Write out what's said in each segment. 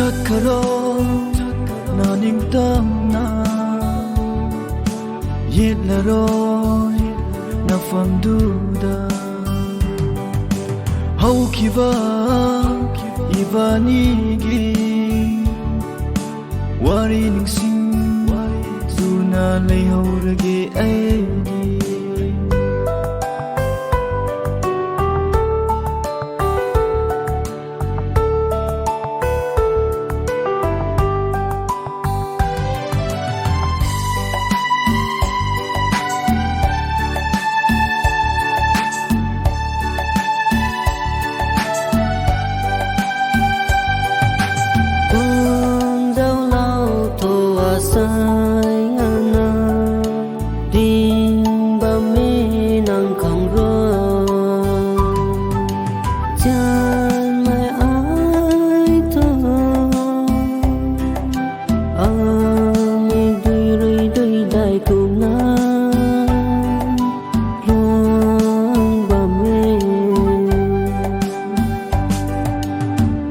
chợt khờ đó na ninh tâm na yết là rồi na phàm du da hau kiva ivani gi wari ning sing zuna lay hau rage ai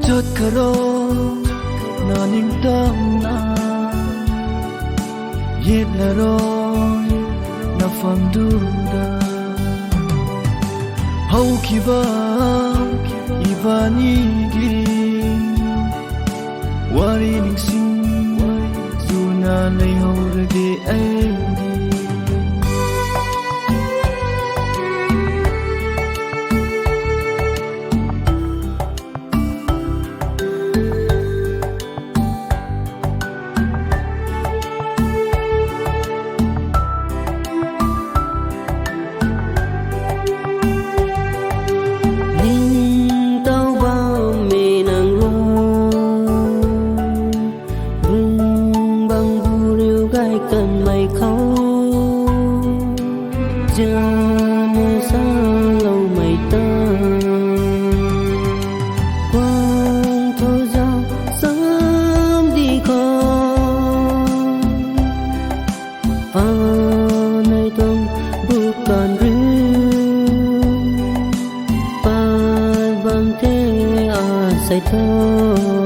chợt khờ đó na ninh tâm na yết là rồi na phàm du da hau kiva ivani gi wari ning sing zuna lay hau rage ai cần mày khâu giờ nơi xa lâu mày ta quang thôi ra sớm đi không nơi tâm bukan rin pan bang thế sai thôi